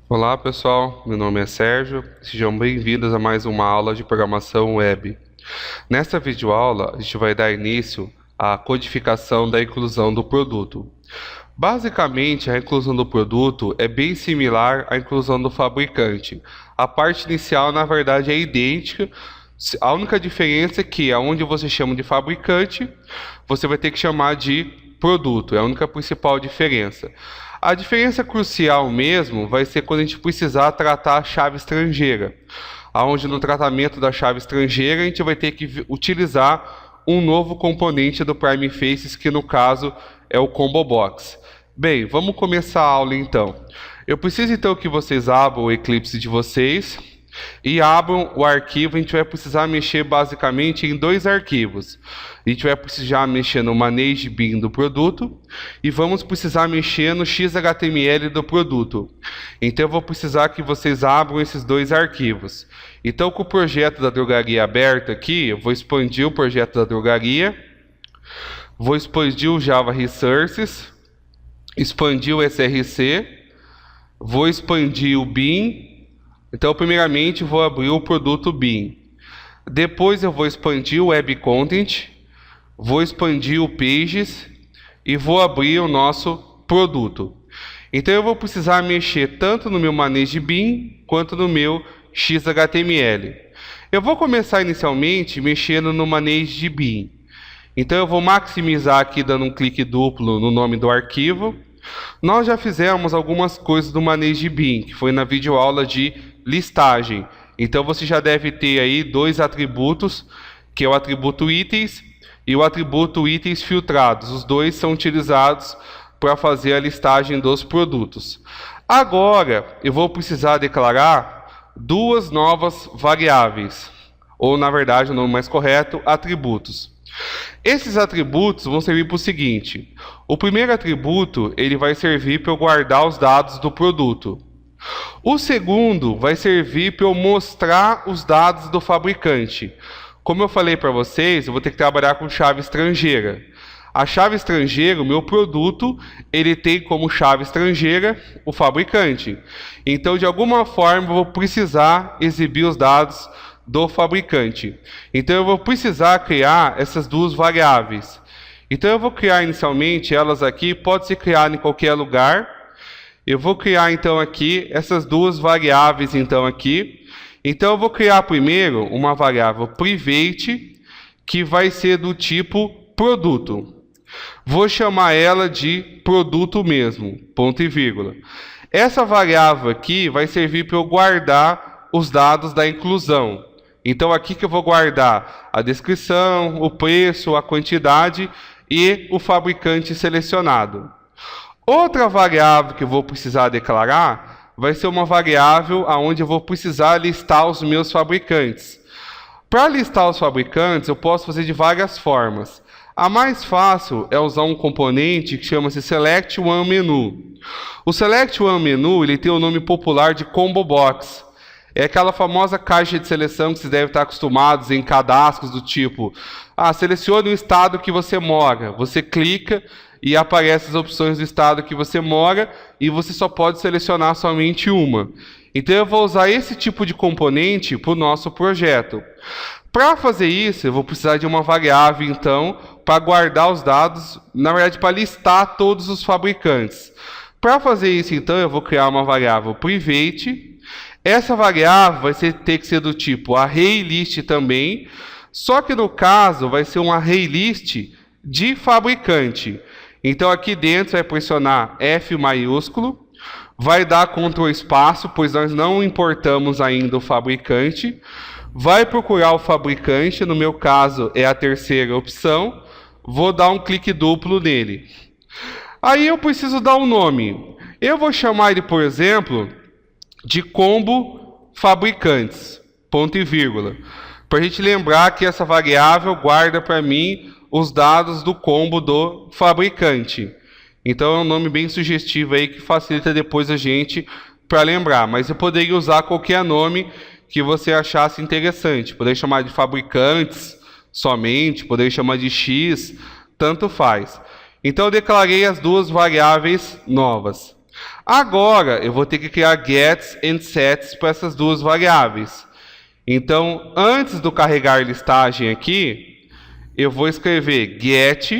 Olá pessoal, meu nome é Sérgio, sejam bem-vindos a mais uma aula de programação web. Nesta videoaula, a gente vai dar início à codificação da inclusão do produto. Basicamente, a inclusão do produto é bem similar à inclusão do fabricante. A parte inicial, na verdade, é idêntica. A única diferença é que, onde você chama de fabricante, você vai ter que chamar de produto. É a única principal diferença. A diferença crucial mesmo vai ser quando a gente precisar tratar a chave estrangeira, onde no tratamento da chave estrangeira a gente vai ter que utilizar um novo componente do Prime Faces, que no caso é o Combo Box. Bem, vamos começar a aula então. Eu preciso então que vocês abram o Eclipse de vocês e abram o arquivo. A gente vai precisar mexer basicamente em dois arquivos. A gente vai precisar mexer no Manage Bin do produto e vamos precisar mexer no XHTML do produto. Então eu vou precisar que vocês abram esses dois arquivos. Então, com o projeto da drogaria aberto aqui, eu vou expandir o projeto da drogaria, vou expandir o Java Resources, expandir o SRC, vou expandir o Bin. Então, primeiramente, vou abrir o produto Bin. Depois, eu vou expandir o Web Content, vou expandir o Pages e vou abrir o nosso produto. Então, eu vou precisar mexer tanto no meu Manage Bin quanto no meu XHTML. Eu vou começar inicialmente mexendo no Manage Bin. Então, eu vou maximizar aqui dando um clique duplo no nome do arquivo. Nós já fizemos algumas coisas do Manage Bin, que foi na videoaula de listagem. Então você já deve ter aí dois atributos, que é o atributo itens e o atributo itens filtrados. Os dois são utilizados para fazer a listagem dos produtos. Agora eu vou precisar declarar duas novas variáveis, ou na verdade o nome mais correto, atributos. Esses atributos vão servir para o seguinte: o primeiro atributo ele vai servir para eu guardar os dados do produto. O segundo vai servir para eu mostrar os dados do fabricante. Como eu falei para vocês, eu vou ter que trabalhar com chave estrangeira. A chave estrangeira, o meu produto, ele tem como chave estrangeira o fabricante. Então, de alguma forma, eu vou precisar exibir os dados do fabricante. Então, eu vou precisar criar essas duas variáveis. Então, eu vou criar inicialmente elas aqui, pode ser criada em qualquer lugar. Eu vou criar então aqui essas duas variáveis então aqui. Então eu vou criar primeiro uma variável private que vai ser do tipo produto. Vou chamar ela de produto mesmo, ponto e vírgula. Essa variável aqui vai servir para eu guardar os dados da inclusão. Então aqui que eu vou guardar a descrição, o preço, a quantidade e o fabricante selecionado. Outra variável que eu vou precisar declarar vai ser uma variável onde eu vou precisar listar os meus fabricantes. Para listar os fabricantes, eu posso fazer de várias formas. A mais fácil é usar um componente que chama-se Select One Menu. O Select One Menu ele tem o nome popular de Combo Box. É aquela famosa caixa de seleção que vocês devem estar acostumados em cadastros do tipo: selecione o estado que você mora. Você clica e aparecem as opções do estado que você mora e você só pode selecionar somente uma. Então eu vou usar esse tipo de componente para o nosso projeto. Para fazer isso, eu vou precisar de uma variável, então, para guardar os dados, na verdade, para listar todos os fabricantes. Para fazer isso, então, eu vou criar uma variável private. Essa variável vai ter que ser do tipo ArrayList também, só que no caso vai ser um ArrayList de fabricante. Então aqui dentro vai pressionar F maiúsculo, vai dar Ctrl espaço, pois nós não importamos ainda o fabricante, vai procurar o fabricante, no meu caso é a terceira opção, vou dar um clique duplo nele. Aí eu preciso dar um nome. Eu vou chamar ele, por exemplo, de Combo Fabricantes, ponto e vírgula, para a gente lembrar que essa variável guarda para mim os dados do combo do fabricante. Então é um nome bem sugestivo aí que facilita depois a gente para lembrar. Mas eu poderia usar qualquer nome que você achasse interessante. Poderia chamar de fabricantes somente, poderia chamar de X, tanto faz. Então eu declarei as duas variáveis novas. Agora, eu vou ter que criar gets e sets para essas duas variáveis. Então, antes do carregar listagem aqui, eu vou escrever get,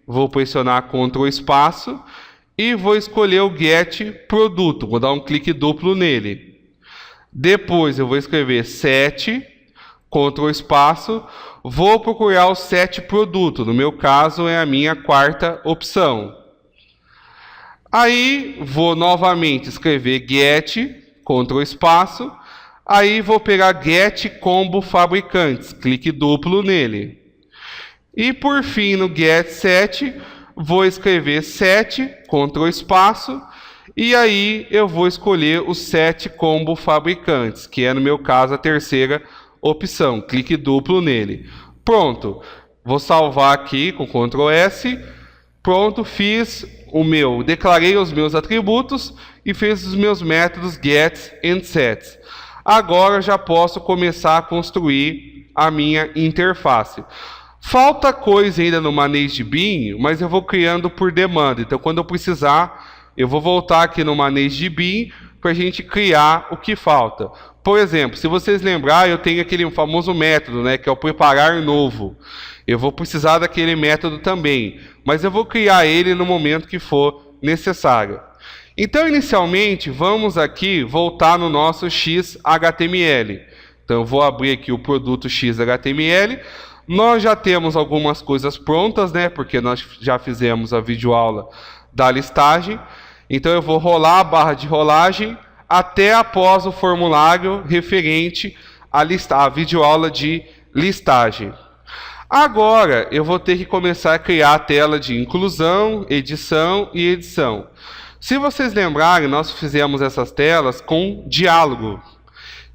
vou pressionar Ctrl espaço e vou escolher o get produto. Vou dar um clique duplo nele. Depois eu vou escrever set, Ctrl espaço, vou procurar o set produto. No meu caso é a minha quarta opção. Aí vou novamente escrever get, Ctrl espaço, aí vou pegar get combo fabricantes, clique duplo nele. E por fim no get set, vou escrever set, Ctrl espaço, e aí eu vou escolher o set combo fabricantes, que é no meu caso a terceira opção, clique duplo nele. Pronto, vou salvar aqui com Ctrl S, pronto, declarei os meus atributos e fiz os meus métodos get e set. Agora já posso começar a construir a minha interface. Falta coisa ainda no ManageDB, mas eu vou criando por demanda. Então, quando eu precisar, eu vou voltar aqui no ManageDB para a gente criar o que falta. Por exemplo, se vocês lembrarem, eu tenho aquele famoso método, que é o preparar novo. Eu vou precisar daquele método também, mas eu vou criar ele no momento que for necessário. Então, inicialmente, vamos aqui voltar no nosso XHTML. Então, eu vou abrir aqui o produto XHTML. Nós já temos algumas coisas prontas, porque nós já fizemos a videoaula da listagem. Então, eu vou rolar a barra de rolagem até após o formulário referente à videoaula de listagem. Agora, eu vou ter que começar a criar a tela de inclusão, edição e edição. Se vocês lembrarem, nós fizemos essas telas com diálogo,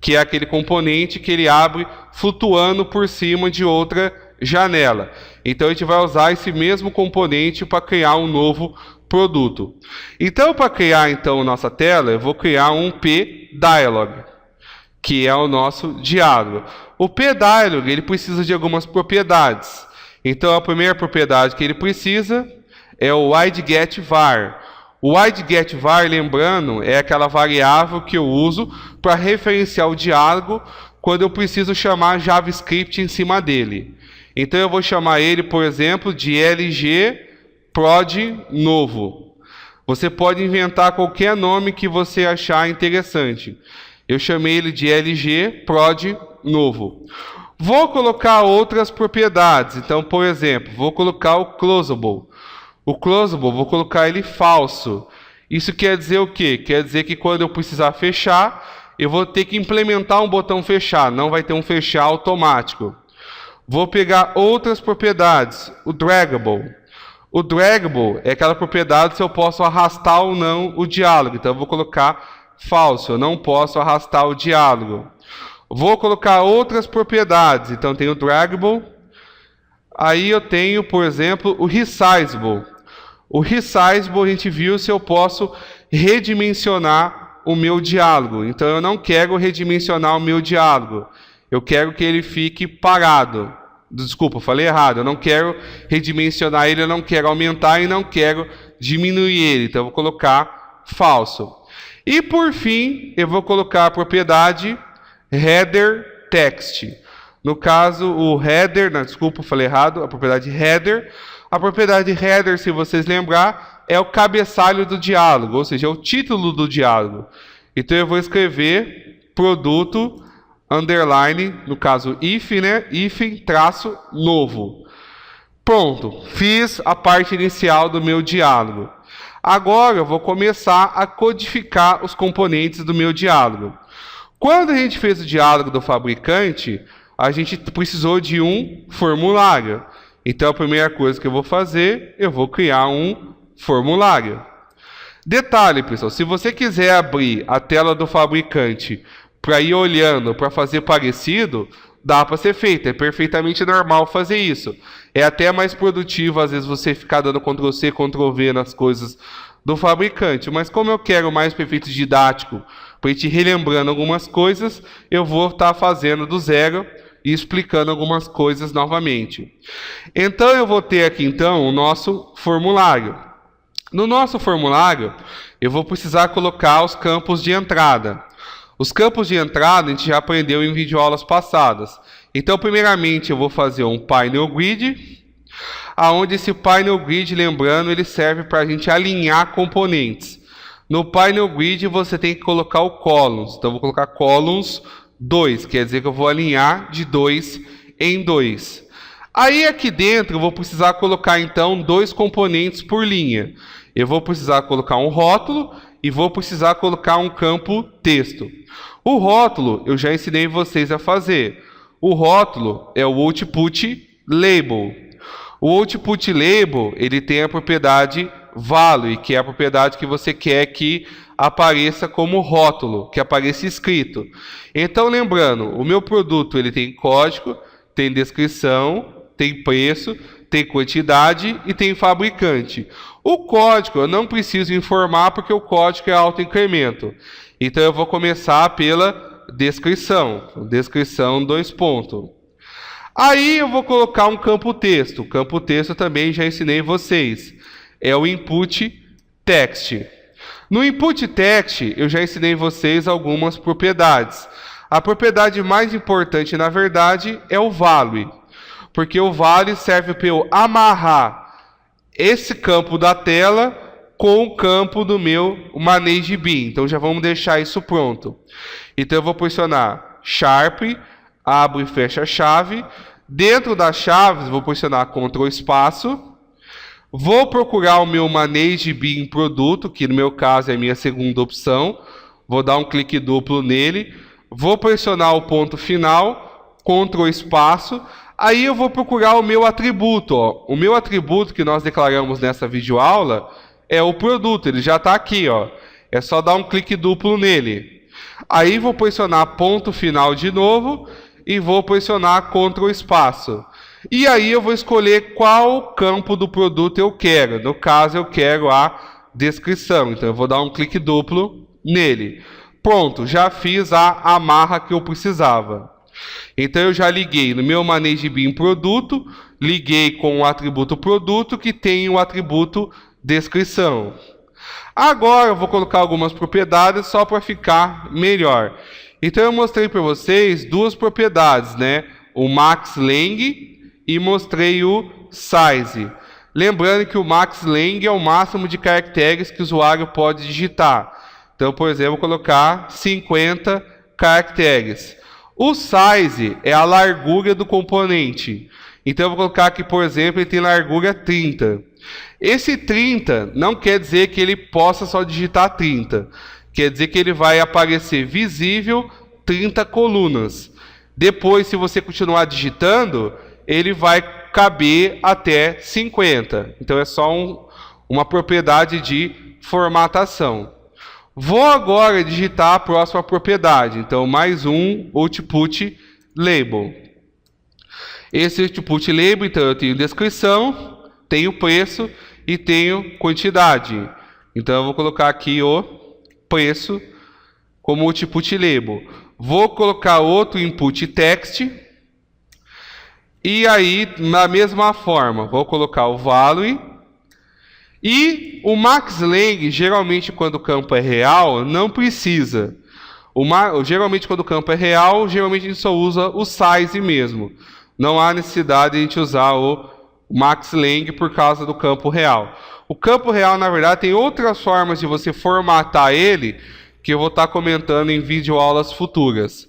que é aquele componente que ele abre flutuando por cima de outra janela. Então, a gente vai usar esse mesmo componente para criar um novo produto. Então, para criar nossa tela, eu vou criar um pDialog, que é o nosso diálogo. O pDialog, ele precisa de algumas propriedades. Então, a primeira propriedade que ele precisa é o widgetVar. O widgetVar, lembrando, é aquela variável que eu uso para referenciar o diálogo quando eu preciso chamar JavaScript em cima dele. Então, eu vou chamar ele, por exemplo, de lgprod novo. Você pode inventar qualquer nome que você achar interessante. Eu chamei ele de lgprod novo. Vou colocar outras propriedades. Então, por exemplo, vou colocar o closable. O closable, vou colocar ele falso. Isso quer dizer o quê? Quer dizer que quando eu precisar fechar, eu vou ter que implementar um botão fechar. Não vai ter um fechar automático. Vou pegar outras propriedades. O draggable. O draggable é aquela propriedade se eu posso arrastar ou não o diálogo. Então, eu vou colocar falso. Eu não posso arrastar o diálogo. Vou colocar outras propriedades. Então, tem o draggable. Aí eu tenho, por exemplo, o resizable. O resizable, a gente viu se eu posso redimensionar o meu diálogo. Então, eu não quero redimensionar o meu diálogo. Eu quero que ele fique parado. Desculpa, falei errado. Eu não quero redimensionar ele, eu não quero aumentar e não quero diminuir ele. Então, eu vou colocar falso. E, por fim, eu vou colocar a propriedade header text. No caso, o header, desculpa, falei errado, a propriedade header. A propriedade header, se vocês lembrar, é o cabeçalho do diálogo, ou seja, é o título do diálogo. Então, eu vou escrever produto, underline, no caso, hífen, traço, novo. Pronto, fiz a parte inicial do meu diálogo. Agora, eu vou começar a codificar os componentes do meu diálogo. Quando a gente fez o diálogo do fabricante, a gente precisou de um formulário. Então, a primeira coisa que eu vou fazer, eu vou criar um formulário. Detalhe, pessoal, se você quiser abrir a tela do fabricante para ir olhando, para fazer parecido, dá para ser feito. É perfeitamente normal fazer isso. É até mais produtivo, às vezes, você ficar dando Ctrl+C, Ctrl+V nas coisas do fabricante. Mas como eu quero mais para efeito didático, para ir te relembrando algumas coisas, eu vou estar fazendo do zero e explicando algumas coisas novamente. Então, eu vou ter aqui, o nosso formulário. No nosso formulário, eu vou precisar colocar os campos de entrada. Os campos de entrada a gente já aprendeu em videoaulas passadas. Então, primeiramente, eu vou fazer um painel grid, aonde esse painel grid, lembrando, ele serve para a gente alinhar componentes. No painel grid, você tem que colocar o columns. Então, eu vou colocar columns 2, quer dizer que eu vou alinhar de 2 em 2. Aí, aqui dentro, eu vou precisar colocar, então, 2 componentes por linha. Eu vou precisar colocar um rótulo e vou precisar colocar um campo texto. O rótulo, eu já ensinei vocês a fazer. O rótulo é o output label. O output label, ele tem a propriedade value, que é a propriedade que você quer que apareça como rótulo, que apareça escrito. Então, lembrando, o meu produto ele tem código, tem descrição, tem preço, tem quantidade e tem fabricante. O código eu não preciso informar porque o código é autoincremento. Então, eu vou começar pela descrição. Descrição, 2 pontos. Aí eu vou colocar um campo texto. O campo texto também já ensinei vocês. É o input text. No input text, eu já ensinei vocês algumas propriedades. A propriedade mais importante, na verdade, é o value. Porque o value serve para eu amarrar esse campo da tela com o campo do meu manage bin. Então, já vamos deixar isso pronto. Então, eu vou posicionar sharp, abro e fecho a chave. Dentro das chaves, vou posicionar Ctrl espaço. Vou procurar o meu manage bin produto, que no meu caso é a minha segunda opção. Vou dar um clique duplo nele. Vou pressionar o ponto final, Ctrl espaço. Aí eu vou procurar o meu atributo. Ó. O meu atributo que nós declaramos nessa videoaula é o produto. Ele já está aqui. Ó. É só dar um clique duplo nele. Aí vou pressionar ponto final de novo e vou pressionar Ctrl espaço. E aí eu vou escolher qual campo do produto eu quero. No caso, eu quero a descrição. Então, eu vou dar um clique duplo nele. Pronto, já fiz a amarra que eu precisava. Então, eu já liguei no meu Manage Bin produto, liguei com o atributo produto, que tem o atributo descrição. Agora, eu vou colocar algumas propriedades só para ficar melhor. Então, eu mostrei para vocês 2 propriedades, né? O maxLang e mostrei o size. Lembrando que o maxLang é o máximo de caracteres que o usuário pode digitar. Então, por exemplo, vou colocar 50 caracteres. O size é a largura do componente. Então, eu vou colocar aqui, por exemplo, ele tem largura 30. Esse 30 não quer dizer que ele possa só digitar 30. Quer dizer que ele vai aparecer visível 30 colunas. Depois, se você continuar digitando, ele vai caber até 50. Então, é só uma propriedade de formatação. Vou agora digitar a próxima propriedade. Então, mais um output label. Esse output label, então, eu tenho descrição, tenho preço e tenho quantidade. Então, eu vou colocar aqui o preço como output label. Vou colocar outro input text. E aí, na mesma forma, vou colocar o value. E o maxLang, geralmente quando o campo é real, não precisa. Geralmente quando o campo é real, geralmente a gente só usa o size mesmo. Não há necessidade de a gente usar o maxLang por causa do campo real. O campo real, na verdade, tem outras formas de você formatar ele, que eu vou estar comentando em videoaulas futuras.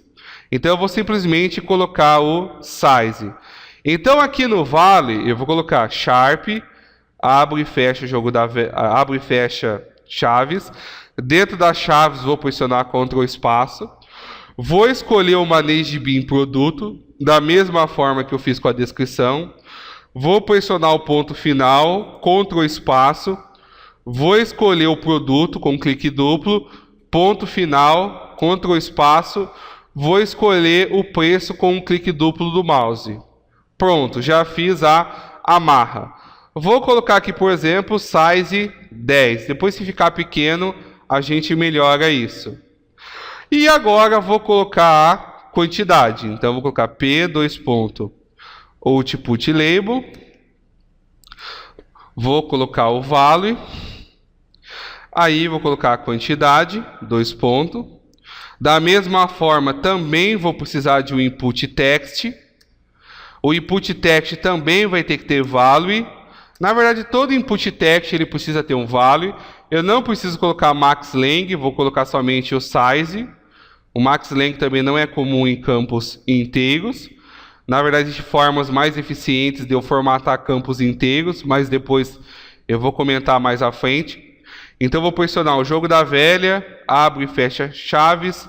Então eu vou simplesmente colocar o size. Então aqui no vale, eu vou colocar sharp, abro e fecho o jogo abro e fecha chaves. Dentro das chaves vou posicionar Ctrl espaço. Vou escolher o Manage Bin produto, da mesma forma que eu fiz com a descrição. Vou pressionar o ponto final, Ctrl espaço. Vou escolher o produto com clique duplo, ponto final, Ctrl espaço. Vou escolher o preço com um clique duplo do mouse. Pronto, já fiz a amarra. Vou colocar aqui, por exemplo, size 10. Depois, se ficar pequeno, a gente melhora isso. E agora vou colocar a quantidade. Então, vou colocar P, output label. Vou colocar o value. Aí vou colocar a quantidade, 2 pontos. Da mesma forma, também vou precisar de um input text. O input text também vai ter que ter value. Na verdade, todo input text ele precisa ter um value. Eu não preciso colocar max lang, vou colocar somente o size. O max lang também não é comum em campos inteiros. Na verdade, existem formas mais eficientes de eu formatar campos inteiros, mas depois eu vou comentar mais à frente. Então, eu vou pressionar o jogo da velha, abro e fecha chaves.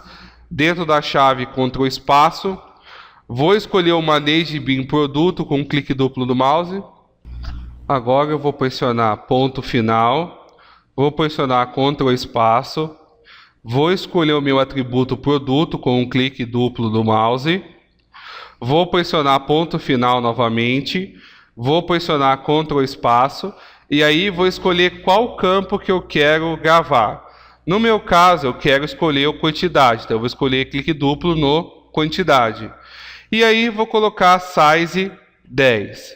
Dentro da chave, Ctrl espaço. Vou escolher o Manage Bin Produto com um clique duplo do mouse. Agora eu vou pressionar ponto final. Vou pressionar Ctrl espaço. Vou escolher o meu atributo produto com um clique duplo do mouse. Vou pressionar ponto final novamente. Vou pressionar Ctrl espaço. E aí vou escolher qual campo que eu quero gravar. No meu caso, eu quero escolher a quantidade. Então eu vou escolher clique duplo no quantidade. E aí vou colocar size 10.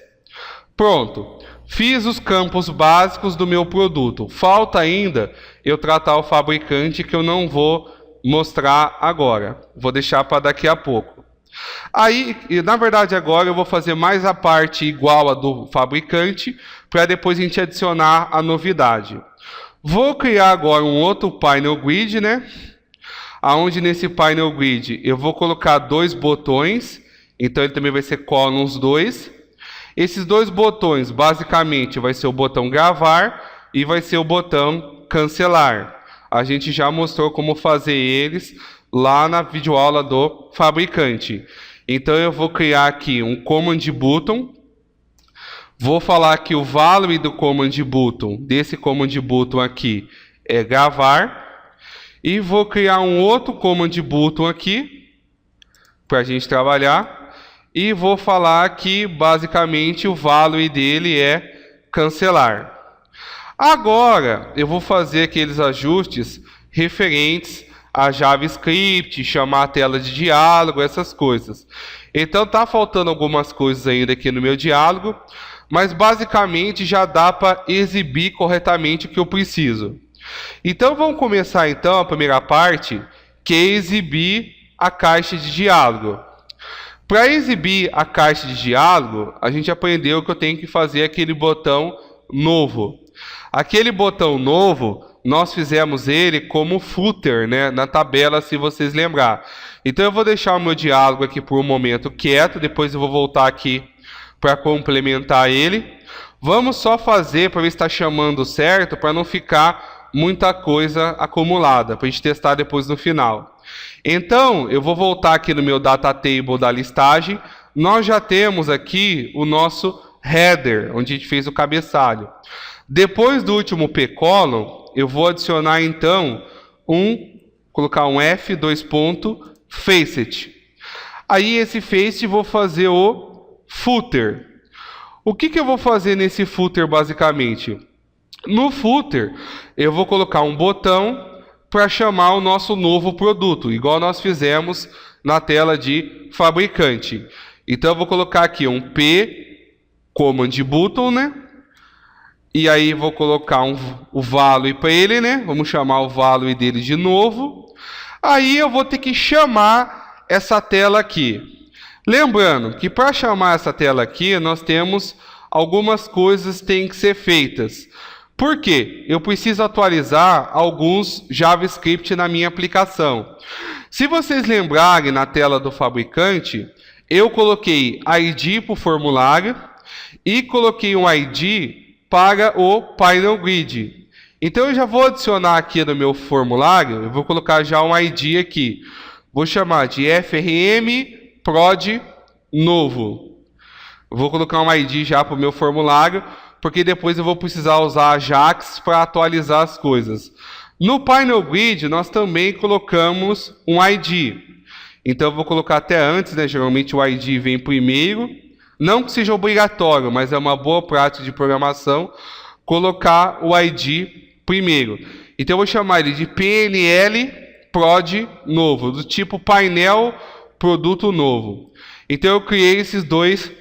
Pronto. Fiz os campos básicos do meu produto. Falta ainda eu tratar o fabricante, que eu não vou mostrar agora. Vou deixar para daqui a pouco. Aí, na verdade, agora eu vou fazer mais a parte igual a do fabricante, para depois a gente adicionar a novidade. Vou criar agora um outro Painel Grid, né? Onde nesse Painel Grid eu vou colocar 2 botões. Então ele também vai ser columns 2. Esses 2 botões, basicamente, vai ser o botão gravar e vai ser o botão cancelar. A gente já mostrou como fazer eles lá na videoaula do fabricante. Então eu vou criar aqui um command button. Vou falar que o value do command button, desse command button aqui, é gravar. E vou criar um outro command button aqui, para a gente trabalhar. E vou falar que basicamente o value dele é cancelar. Agora eu vou fazer aqueles ajustes referentes a JavaScript, chamar a tela de diálogo, essas coisas. Então tá faltando algumas coisas ainda aqui no meu diálogo, mas basicamente já dá para exibir corretamente o que eu preciso. Então vamos começar então a primeira parte, que é exibir a caixa de diálogo. Para exibir a caixa de diálogo, a gente aprendeu que eu tenho que fazer aquele botão novo. Aquele botão novo, nós fizemos ele como footer, né, na tabela, se vocês lembrar. Então eu vou deixar o meu diálogo aqui por um momento quieto, depois eu vou voltar aqui para complementar ele. Vamos só fazer para ver se está chamando certo, para não ficar muita coisa acumulada, para a gente testar depois no final. Então, eu vou voltar aqui no meu data table da listagem. Nós já temos aqui o nosso header, onde a gente fez o cabeçalho. Depois do último p-column, eu vou adicionar então colocar um f, 2 ponto, facet. Aí esse facet vou fazer o footer. O que eu vou fazer nesse footer basicamente? No footer, eu vou colocar um botão para chamar o nosso novo produto, igual nós fizemos na tela de fabricante. Então eu vou colocar aqui um P command button, né? E aí vou colocar o value para ele, né? Vamos chamar o value dele de novo. Aí eu vou ter que chamar essa tela aqui. Lembrando que para chamar essa tela aqui, nós temos algumas coisas que têm que ser feitas. Por quê? Eu preciso atualizar alguns JavaScript na minha aplicação. Se vocês lembrarem na tela do fabricante, eu coloquei ID para o formulário e coloquei um ID para o Painel Grid. Então eu já vou adicionar aqui no meu formulário, eu vou colocar já um ID aqui. Vou chamar de frm prod novo. Vou colocar um ID já para o meu formulário, porque depois eu vou precisar usar Ajax para atualizar as coisas. No Painel Grid, nós também colocamos um ID. Então eu vou colocar até antes, né? Geralmente o ID vem primeiro. Não que seja obrigatório, mas é uma boa prática de programação colocar o ID primeiro. Então eu vou chamar ele de PNL prod novo, do tipo painel produto novo. Então eu criei esses 2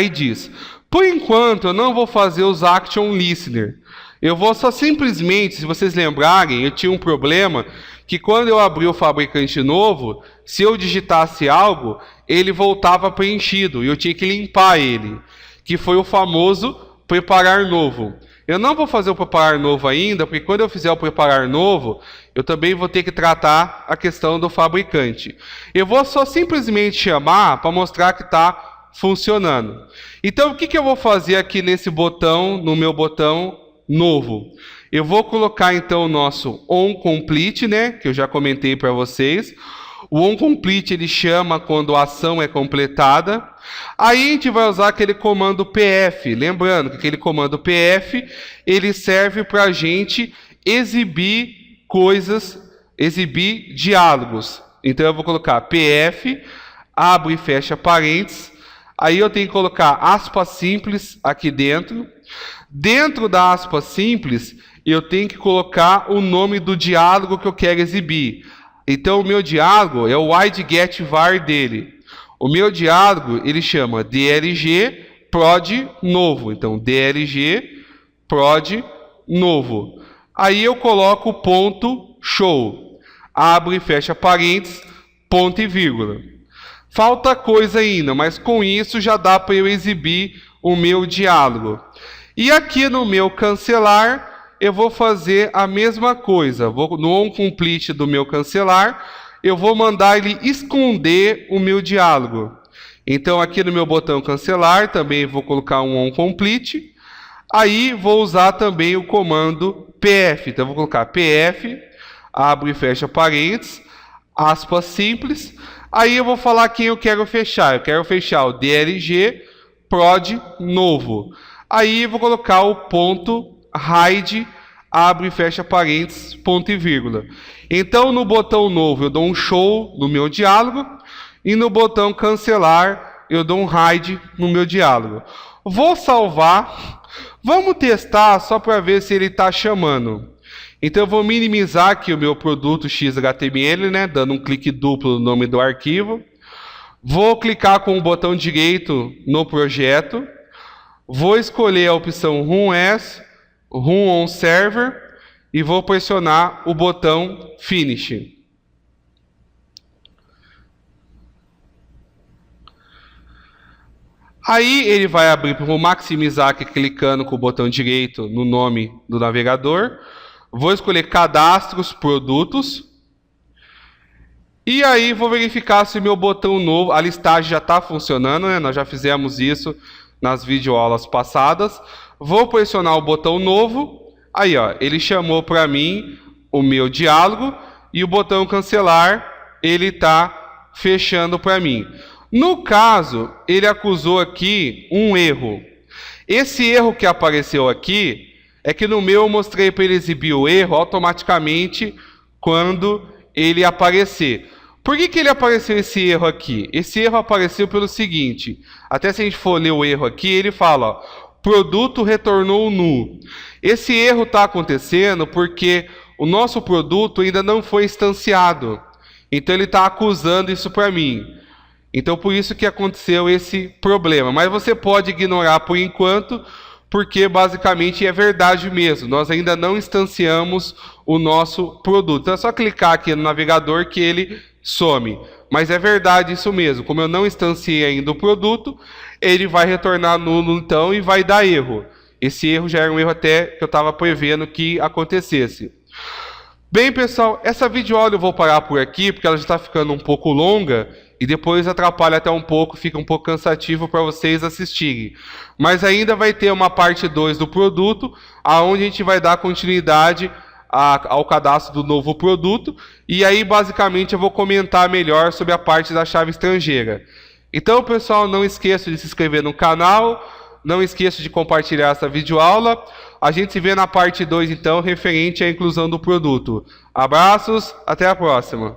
IDs. Por enquanto, eu não vou fazer os Action Listener. Eu vou só simplesmente, se vocês lembrarem, eu tinha um problema que quando eu abri o fabricante novo, se eu digitasse algo, ele voltava preenchido e eu tinha que limpar ele, que foi o famoso preparar novo. Eu não vou fazer o preparar novo ainda, porque quando eu fizer o preparar novo, eu também vou ter que tratar a questão do fabricante. Eu vou só simplesmente chamar para mostrar que está funcionando. Então, o que eu vou fazer aqui nesse botão, no meu botão novo? Eu vou colocar então o nosso onComplete, né, que eu já comentei para vocês. O onComplete ele chama quando a ação é completada. Aí a gente vai usar aquele comando PF. Lembrando que aquele comando PF ele serve para a gente exibir coisas, exibir diálogos. Então eu vou colocar PF, abre e fecha parênteses. Aí eu tenho que colocar aspas simples aqui dentro. Dentro da aspa simples, eu tenho que colocar o nome do diálogo que eu quero exibir. Então, o meu diálogo é o widgetVar dele. O meu diálogo, ele chama DLG prod novo. Então, DLG prod novo. Aí eu coloco ponto show. Abre e fecha parênteses, ponto e vírgula. Falta coisa ainda, mas com isso já dá para eu exibir o meu diálogo. E aqui no meu cancelar, eu vou fazer a mesma coisa. No onComplete do meu cancelar, eu vou mandar ele esconder o meu diálogo. Então, aqui no meu botão cancelar, também vou colocar um onComplete. Aí, vou usar também o comando PF. Então, eu vou colocar PF, abre e fecha parênteses, aspas simples. Aí, eu vou falar quem eu quero fechar. Eu quero fechar o DLG prod novo. Aí, eu vou colocar o ponto hide, abre e fecha parênteses, ponto e vírgula. Então, no botão novo, eu dou um show no meu diálogo. E no botão cancelar, eu dou um hide no meu diálogo. Vou salvar. Vamos testar só para ver se ele está chamando. Então, eu vou minimizar aqui o meu produto XHTML, né, dando um clique duplo no nome do arquivo. Vou clicar com o botão direito no projeto. Vou escolher a opção Run As, Run on Server e vou pressionar o botão Finish. Aí ele vai abrir, vou maximizar aqui clicando com o botão direito no nome do navegador. Vou escolher Cadastros, Produtos. E aí vou verificar se o meu botão novo, a listagem já está funcionando, né? Nós já fizemos isso nas videoaulas passadas. Vou pressionar o botão novo. Aí, ó, ele chamou para mim o meu diálogo e o botão cancelar, ele está fechando para mim. No caso, ele acusou aqui um erro. Esse erro que apareceu aqui é que no meu eu mostrei para ele exibir o erro automaticamente quando ele aparecer. Por que ele apareceu esse erro aqui? Esse erro apareceu pelo seguinte, até se a gente for ler o erro aqui, ele fala, ó, produto retornou nu. Esse erro está acontecendo porque o nosso produto ainda não foi instanciado. Então ele está acusando isso para mim. Então por isso que aconteceu esse problema. Mas você pode ignorar por enquanto, porque basicamente é verdade mesmo. Nós ainda não instanciamos o nosso produto. Então é só clicar aqui no navegador que ele some. Mas é verdade isso mesmo. Como eu não instanciei ainda o produto, ele vai retornar nulo então e vai dar erro. Esse erro já era um erro até que eu estava prevendo que acontecesse. Bem, pessoal, essa videoaula eu vou parar por aqui, porque ela já está ficando um pouco longa e depois atrapalha até um pouco, fica um pouco cansativo para vocês assistirem. Mas ainda vai ter uma parte 2 do produto, aonde a gente vai dar continuidade ao cadastro do novo produto, e aí basicamente eu vou comentar melhor sobre a parte da chave estrangeira. Então, pessoal, não esqueça de se inscrever no canal, não esqueça de compartilhar essa videoaula. A gente se vê na parte 2, então, referente à inclusão do produto. Abraços, até a próxima.